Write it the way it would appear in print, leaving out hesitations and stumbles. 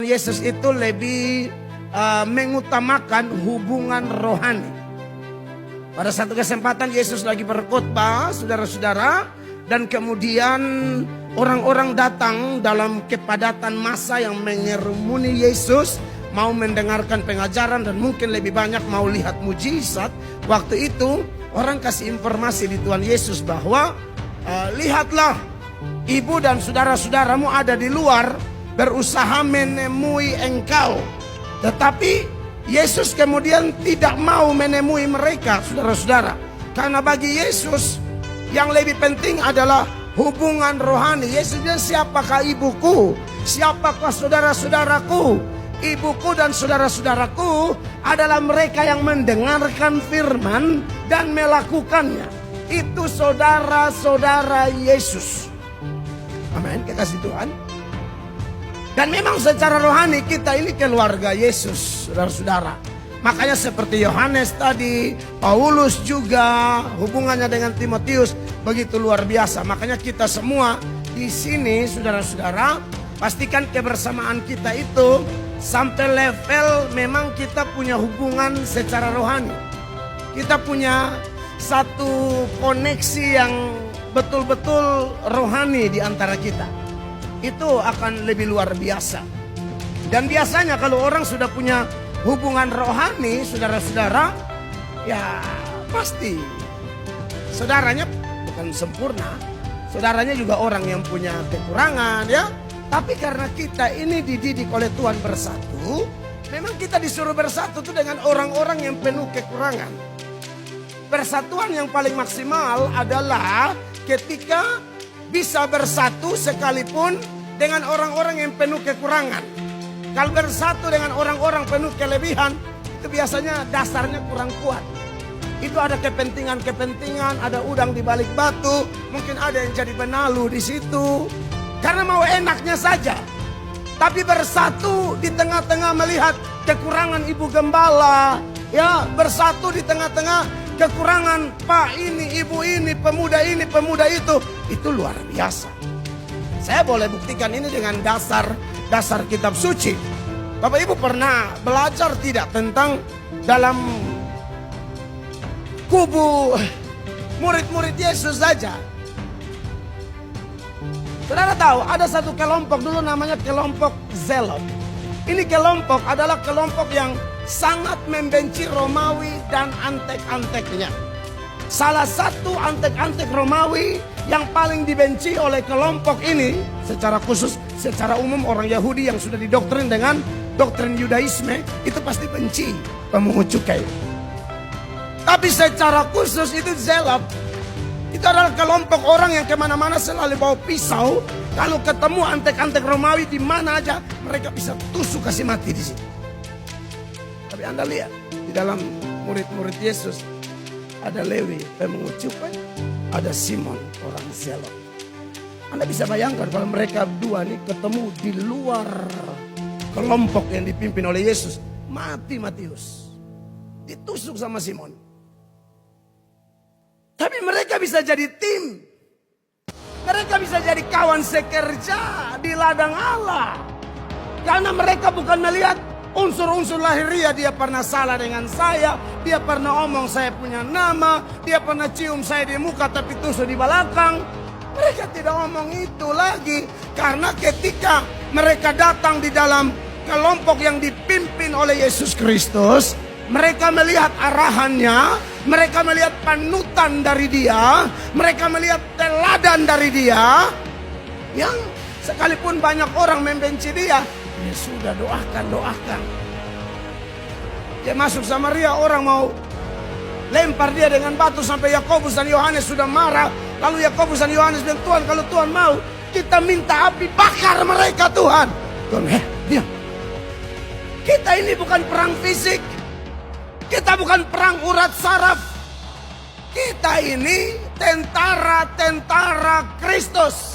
Yesus itu lebih mengutamakan hubungan rohani. Pada satu kesempatan Yesus lagi berkhotbah, saudara-saudara, dan kemudian orang-orang datang dalam kepadatan massa yang mengerumuni Yesus, mau mendengarkan pengajaran dan mungkin lebih banyak mau lihat mujizat. Waktu itu orang kasih informasi di Tuhan Yesus bahwa lihatlah, ibu dan saudara-saudaramu ada di luar berusaha menemui engkau. Tetapi Yesus kemudian tidak mau menemui mereka, saudara-saudara. Karena bagi Yesus yang lebih penting adalah hubungan rohani. Yesus bilang, siapakah ibuku? Siapakah saudara-saudaraku? Ibuku dan saudara-saudaraku adalah mereka yang mendengarkan firman dan melakukannya. Itu saudara-saudara Yesus. Amin, kekasih Tuhan. Dan memang secara rohani kita ini keluarga Yesus, saudara-saudara. Makanya seperti Yohanes tadi, Paulus juga hubungannya dengan Timotius begitu luar biasa. Makanya kita semua di sini, saudara-saudara, pastikan kebersamaan kita itu sampai level memang kita punya hubungan secara rohani. Kita punya satu koneksi yang betul-betul rohani di antara kita. Itu akan lebih luar biasa. Dan biasanya kalau orang sudah punya hubungan rohani, saudara-saudara, ya pasti saudaranya bukan sempurna. Saudaranya juga orang yang punya kekurangan, ya. Tapi karena kita ini dididik oleh Tuhan bersatu, memang kita disuruh bersatu itu dengan orang-orang yang penuh kekurangan. Persatuan yang paling maksimal adalah ketika bisa bersatu sekalipun dengan orang-orang yang penuh kekurangan. Kalau bersatu dengan orang-orang penuh kelebihan, itu biasanya dasarnya kurang kuat. Itu ada kepentingan-kepentingan, ada udang di balik batu, mungkin ada yang jadi benalu di situ. Karena mau enaknya saja. Tapi bersatu di tengah-tengah melihat kekurangan ibu gembala, ya, bersatu di tengah-tengah kekurangan pak ini, ibu ini, pemuda itu luar biasa. Saya boleh buktikan ini dengan dasar kitab suci. Bapak Ibu pernah belajar tidak tentang dalam kubu murid-murid Yesus saja? Saudara tahu ada satu kelompok dulu namanya kelompok Zelot. Ini kelompok adalah kelompok yang sangat membenci Romawi dan antek-anteknya. Salah satu antek-antek Romawi yang paling dibenci oleh kelompok ini, secara khusus, secara umum orang Yahudi yang sudah didoktrin dengan doktrin Yudaisme, itu pasti benci pemungut cukai. Tapi secara khusus itu Zelot. Itu adalah kelompok orang yang kemana-mana selalu bawa pisau. Kalau ketemu antek-antek Romawi di mana aja, mereka bisa tusuk kasih mati di situ. Tapi Anda lihat, di dalam murid-murid Yesus, ada Lewi pemungut cukai, ada Simon orang Zelot. Anda bisa bayangkan kalau mereka dua ini ketemu di luar kelompok yang dipimpin oleh Yesus, mati Matius, ditusuk sama Simon. Tapi mereka bisa jadi tim, mereka bisa jadi kawan sekerja di ladang Allah, karena mereka bukan melihat unsur-unsur lahiriah. Dia pernah salah dengan saya, dia pernah omong saya punya nama, dia pernah cium saya di muka tapi tusuk di belakang. Mereka tidak omong itu lagi. Karena ketika mereka datang di dalam kelompok yang dipimpin oleh Yesus Kristus, mereka melihat arahannya, mereka melihat panutan dari dia, mereka melihat teladan dari dia, yang sekalipun banyak orang membenci dia, ya sudah, doakan. Dia masuk Samaria, orang mau lempar dia dengan batu sampai Yakobus dan Yohanes sudah marah. Lalu Yakobus dan Yohanes bilang, Tuhan, kalau Tuhan mau, kita minta api bakar mereka, Tuhan. Tuhan, diam. Kita ini bukan perang fisik. Kita bukan perang urat saraf. Kita ini tentara-tentara Kristus.